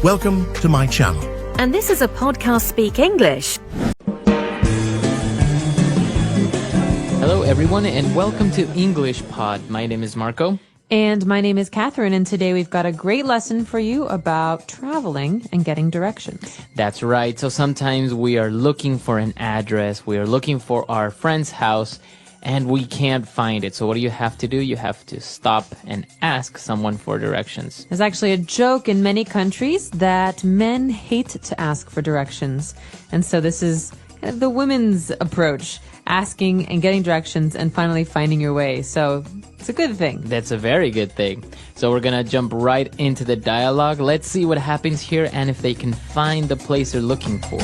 Welcome to my channel. And this is a podcast Speak English. Hello everyone and welcome to English Pod. My name is Marco. And my name is Catherine, and today we've got a great lesson for you about traveling and getting directions. That's right. So sometimes we are looking for an address, we are looking for our friend's house, and we can't find it. So what do you have to do? You have to stop and ask someone for directions. There's actually a joke in many countries that men hate to ask for directions. And so this is kind of the women's approach, asking and getting directions and finally finding your way. So it's a good thing. That's a very good thing. So we're gonna jump right into the dialogue. Let's see what happens here and if they can find the place they're looking for.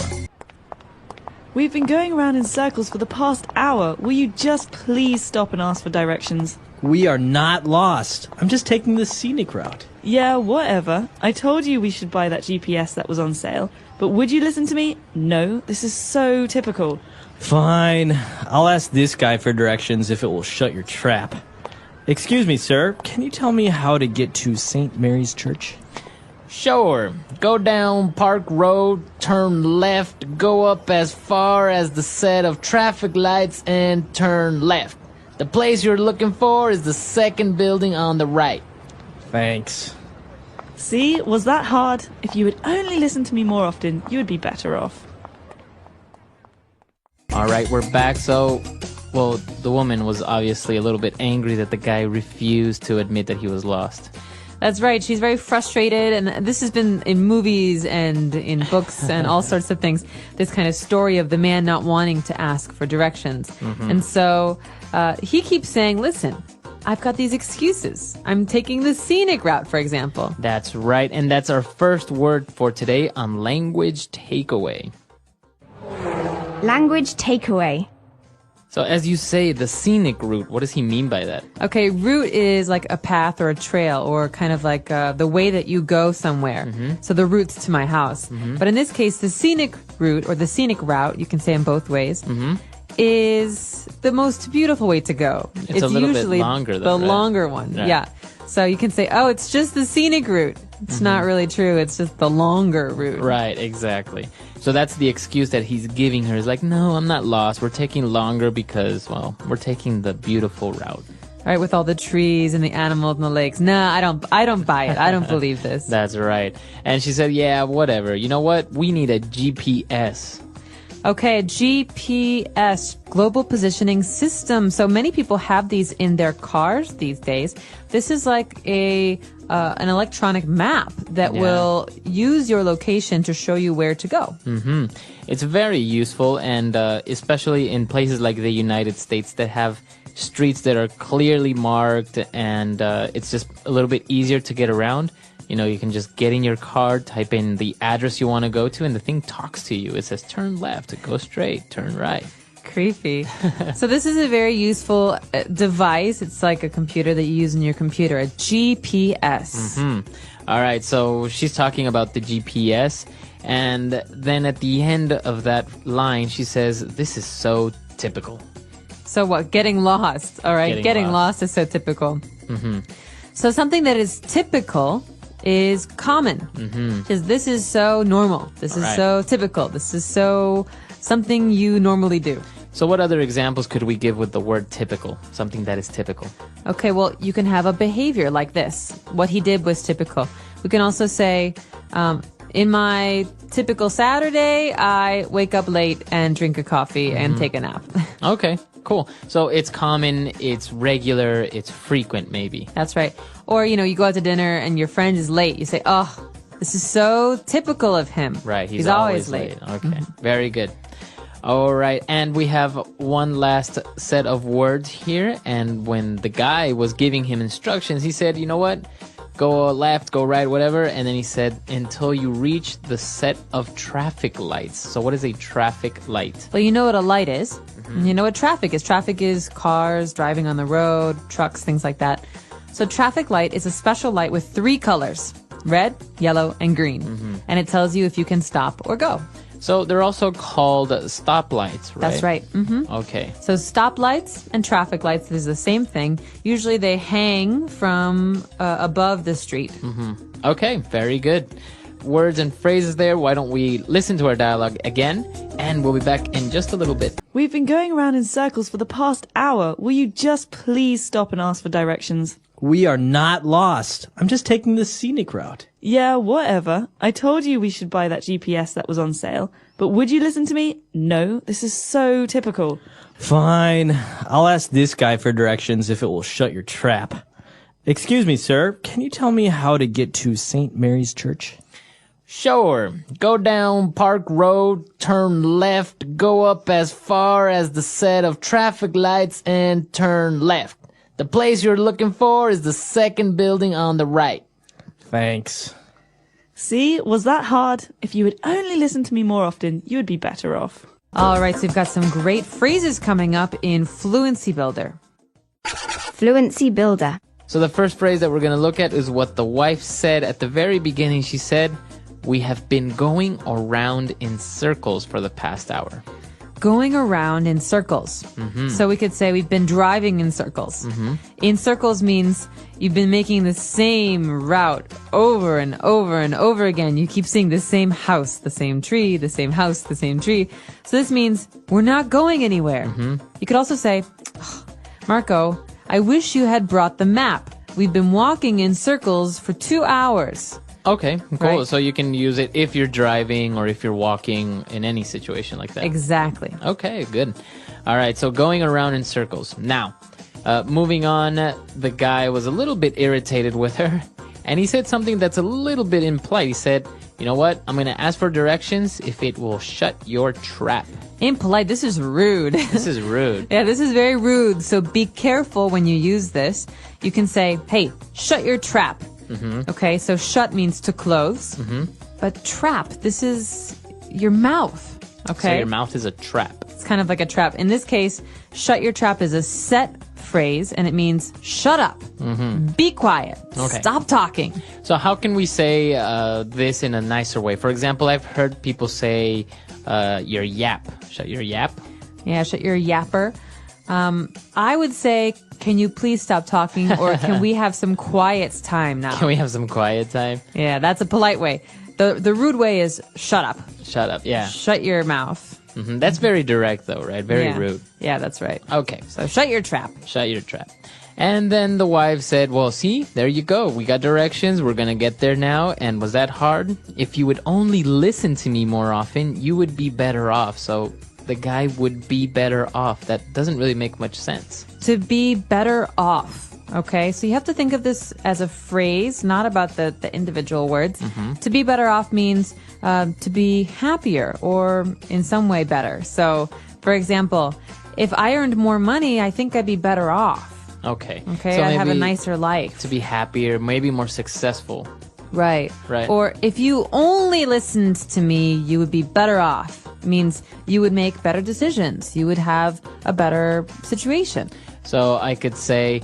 We've been going around in circles for the past hour. Will you just please stop and ask for directions? We are not lost. I'm just taking the scenic route. Yeah, whatever. I told you we should buy that GPS that was on sale. But would you listen to me? No, this is so typical. Fine. I'll ask this guy for directions if it will shut your trap. Excuse me, sir. Can you tell me how to get to St. Mary's Church? Sure. Go down Park Road, turn left, go up as far as the set of traffic lights and turn left. The place you're looking for is the second building on the right. Thanks. See, was that hard? If you would only listen to me more often, you would be better off. All right, we're back. So, well, the woman was obviously a little bit angry that the guy refused to admit that he was lost. That's right. She's very frustrated, and this has been in movies and in books and all sorts of things, this kind of story of the man not wanting to ask for directions. And so he keeps saying, listen, I've got these excuses. I'm taking the scenic route, for example. That's right, and that's our first word for today on language takeaway. Language takeaway. So as you say, the scenic route, what does he mean by that? Okay, route is like a path or a trail or kind of like the way that you go somewhere. So the route's to my house. But in this case, the scenic route or the scenic route, you can say in both ways, is the most beautiful way to go. It's a little usually bit longer though, the right? longer one. Right. Yeah. So you can say, oh, it's just the scenic route. It's not really true. It's just the longer route. Right, exactly. So that's the excuse that he's giving her. He's like, no, I'm not lost. We're taking longer because, well, we're taking the beautiful route. All right, with all the trees and the animals and the lakes. Nah, I don't buy it. I don't believe this. That's right. And she said, yeah, whatever. You know what? We need a GPS. Okay, GPS, Global Positioning System. So many people have these in their cars these days. This is like an electronic map that will use your location to show you where to go. It's very useful, and especially in places like the United States that have streets that are clearly marked, and it's just a little bit easier to get around. You know, you can just get in your car, type in the address you want to go to, and the thing talks to you. It says, turn left, go straight, turn right. Creepy. So this is a very useful device. It's like a computer that you use in your computer, a GPS. All right, so she's talking about the GPS, and then at the end of that line, she says, this is so typical. So what? Getting lost. All right. Getting lost is so typical. So something that is typical is common. Because this is so normal. This is so typical. This is so something you normally do. So what other examples could we give with the word typical? Something that is typical. Okay, well, you can have a behavior like this. What he did was typical. We can also say, in my typical Saturday, I wake up late and drink a coffee and take a nap. Okay, cool. So it's common, it's regular, it's frequent maybe. That's right. Or, you know, you go out to dinner and your friend is late. You say, oh, this is so typical of him. Right, he's always late. Okay, very good. All right, and we have one last set of words here. And when the guy was giving him instructions, he said, you know what? Go left, go right, whatever. And then he said, until you reach the set of traffic lights. So what is a traffic light? Well, you know what a light is. You know what traffic is. Traffic is cars driving on the road, trucks, things like that. So traffic light is a special light with 3 colors, red, yellow, and green. And it tells you if you can stop or go. So they're also called stoplights, right? That's right. Okay. So stoplights and traffic lights is the same thing. Usually they hang from above the street. Okay, very good. words and phrases there. Why don't we listen to our dialogue again? And we'll be back in just a little bit. We've been going around in circles for the past hour. Will you just please stop and ask for directions? We are not lost. I'm just taking the scenic route. Yeah, whatever. I told you we should buy that GPS that was on sale. But would you listen to me? No, this is so typical. Fine. I'll ask this guy for directions if it will shut your trap. Excuse me, sir. Can you tell me how to get to St. Mary's Church? Sure. Go down Park Road, turn left, go up as far as the set of traffic lights, and turn left. The place you're looking for is the second building on the right. Thanks. See, was that hard? If you would only listen to me more often, you would be better off. All right, so we've got some great phrases coming up in Fluency Builder. Fluency Builder. So the first phrase that we're going to look at is what the wife said at the very beginning. She said, "We have been going around in circles for the past hour." Going around in circles. So we could say we've been driving in circles. In circles means you've been making the same route over and over and over again. You keep seeing the same house, the same tree, the same house, the same tree. So this means we're not going anywhere. You could also say, "Oh, Marco, I wish you had brought the map. We've been walking in circles for 2 hours." Okay, cool. Right. So you can use it if you're driving or if you're walking in any situation like that. Exactly. Okay, good. All right, so going around in circles. Now, moving on, the guy was a little bit irritated with her, and he said something that's a little bit impolite. He said, "You know what? I'm going to ask for directions if it will shut your trap." Impolite. This is rude. This is rude. Yeah, this is very rude. So be careful when you use this. You can say, "Hey, shut your trap." Okay, so shut means to close. But trap, this is your mouth. Okay. So your mouth is a trap. It's kind of like a trap. In this case, shut your trap is a set phrase, and it means shut up. Be quiet. Okay. Stop talking. So how can we say this in a nicer way? For example, I've heard people say your yap. Shut your yap. Yeah, shut your yapper. I would say, can you please stop talking, or can we have some quiet time now? Can we have some quiet time? Yeah, that's a polite way. The rude way is shut up. Shut up. Yeah. Shut your mouth. That's very direct though, right? Very Yeah. rude. Yeah, that's right. Okay. So shut your trap. Shut your trap. And then the wife said, "Well, see, there you go. We got directions. We're going to get there now. And was that hard? If you would only listen to me more often, you would be better off." So the guy would be better off. That doesn't really make much sense. To be better off. Okay, so you have to think of this as a phrase, not about the individual words. To be better off means to be happier or in some way better. So, for example, if I earned more money, I think I'd be better off. Okay. Okay, So I'd have a maybe nicer life. to be happier, maybe more successful. Right. Right. Or if you only listened to me, you would be better off. It means you would make better decisions. You would have a better situation. So I could say,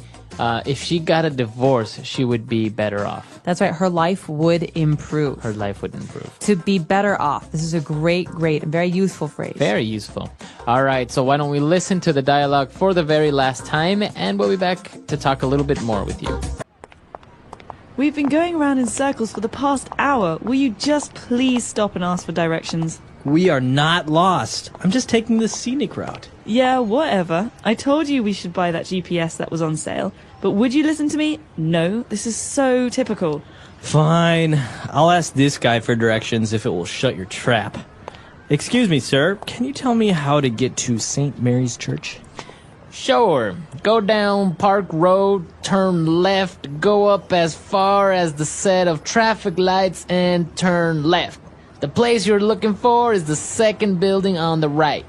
if she got a divorce, she would be better off. That's right. Her life would improve. Her life would improve. To be better off. This is a great, and very useful phrase. Very useful. All right, so why don't we listen to the dialogue for the very last time, and we'll be back to talk a little bit more with you. We've been going around in circles for the past hour. Will you just please stop and ask for directions? We are not lost. I'm just taking the scenic route. Yeah, whatever. I told you we should buy that GPS that was on sale. But would you listen to me? No, this is so typical. Fine. I'll ask this guy for directions if it will shut your trap. Excuse me, sir. Can you tell me how to get to St. Mary's Church? Sure. Go down Park Road, turn left, go up as far as the set of traffic lights, and turn left. The place you're looking for is the second building on the right.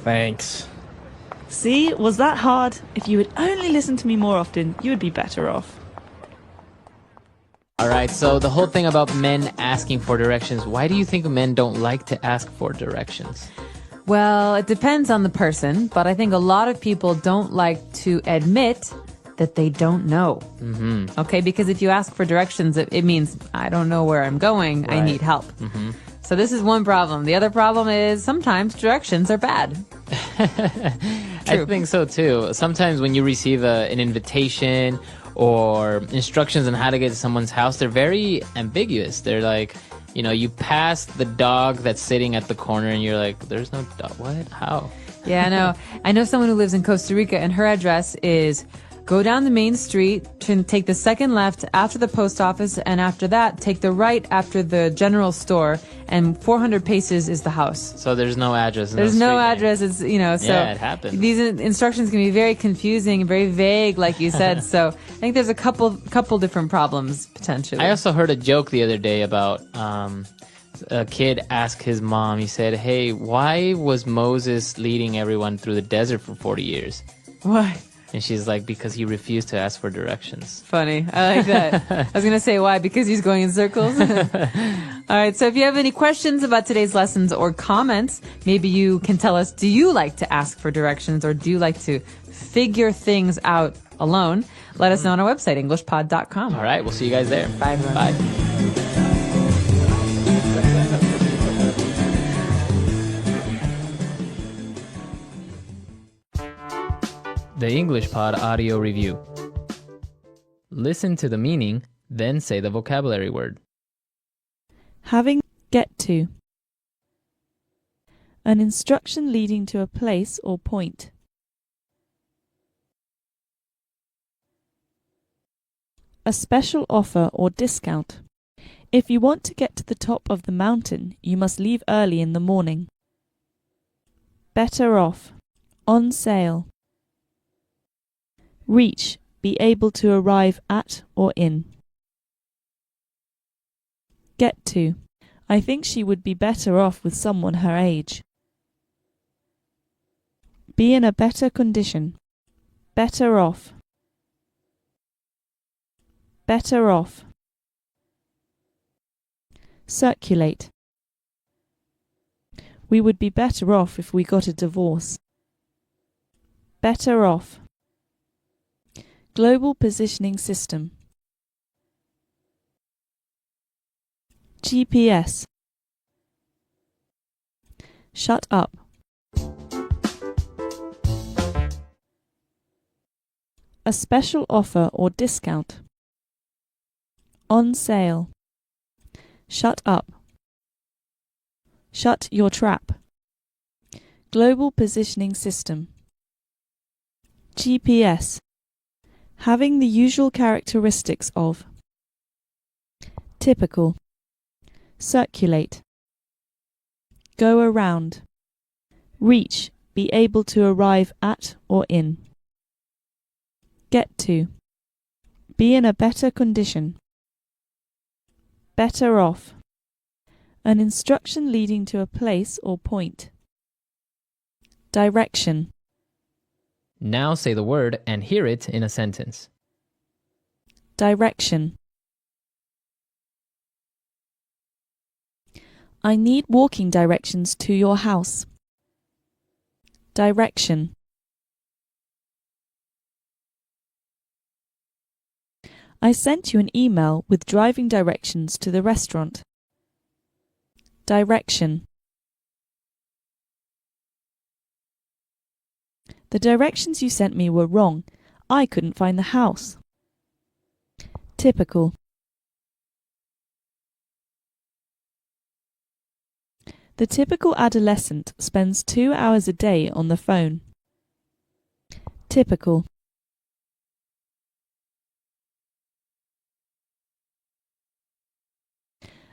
Thanks. See, was that hard? If you would only listen to me more often, you would be better off. All right, so the whole thing about men asking for directions, why do you think men don't like to ask for directions? Well, it depends on the person, but I think a lot of people don't like to admit that they don't know. Okay, because if you ask for directions, it means I don't know where I'm going. I Right. need help. So this is one problem. The other problem is sometimes directions are bad. I think so too. Sometimes when you receive an invitation or instructions on how to get to someone's house, they're very ambiguous. They're like, you know, you pass the dog that's sitting at the corner and you're like, there's no dog. What? How? Yeah, I know. I know someone who lives in Costa Rica, and her address is go down the main street, take the second left after the post office, and after that, take the right after the general store, and 400 paces is the house. So there's no address. There's no street address. name. It's, you know, so Yeah, it happens. these instructions can be very confusing, very vague, like you said. So I think there's a couple different problems potentially. I also heard a joke the other day about a kid asked his mom, he said, hey, why was Moses leading everyone through the desert for 40 years? Why? And she's like, because he refused to ask for directions. Funny. I like that. I was going to say why, because he's going in circles. All right. So if you have any questions about today's lessons or comments, maybe you can tell us, do you like to ask for directions or do you like to figure things out alone? Let us know on our website, englishpod.com. All right. We'll see you guys there. Bye, everyone. Bye. The English Pod Audio Review. Listen to the meaning, then say the vocabulary word. Having, get to. An instruction leading to a place or point. A special offer or discount. If you want to get to the top of the mountain, you must leave early in the morning. Better off. On sale. Reach, be able to arrive at or in. Get to, I think she would be better off with someone her age. Be in a better condition. Better off. Better off. Circulate. We would be better off if we got a divorce. Better off. Global Positioning System. GPS. Shut up. A special offer or discount. On sale. Shut up. Shut your trap. Global Positioning System. GPS. Having the usual characteristics of. Typical. Circulate. Go around. Reach, be able to arrive at or in. Get to. Be in a better condition. Better off. An instruction leading to a place or point. Direction. Now say the word and hear it in a sentence. Direction. I need walking directions to your house. Direction. I sent you an email with driving directions to the restaurant. Direction. The directions you sent me were wrong. I couldn't find the house. Typical. The typical adolescent spends 2 hours a day on the phone. Typical.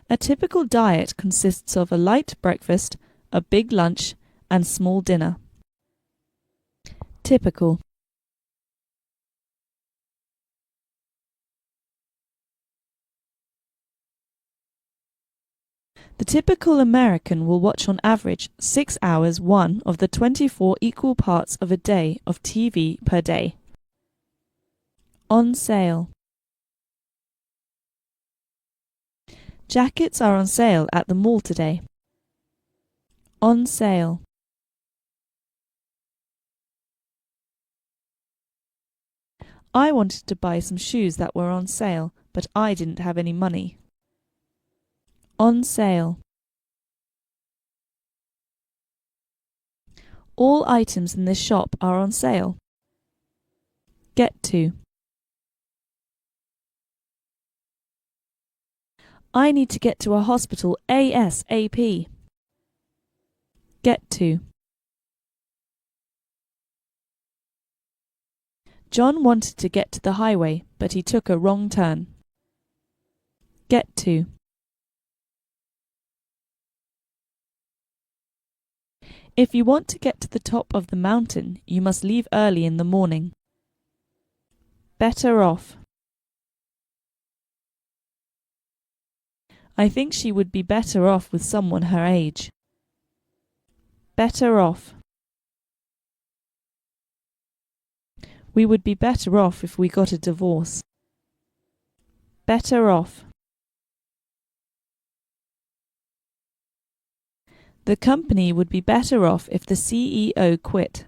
A typical diet consists of a light breakfast, a big lunch, and small dinner. Typical. The typical American will watch on average 6 hours one of the 24 equal parts of a day of TV per day. On sale. Jackets are on sale at the mall today. On sale. I wanted to buy some shoes that were on sale, but I didn't have any money. On sale. All items in this shop are on sale. Get to. I need to get to a hospital ASAP. Get to. John wanted to get to the highway, but he took a wrong turn. Get to. If you want to get to the top of the mountain, you must leave early in the morning. Better off. I think she would be better off with someone her age. Better off. We would be better off if we got a divorce. Better off. The company would be better off if the CEO quit.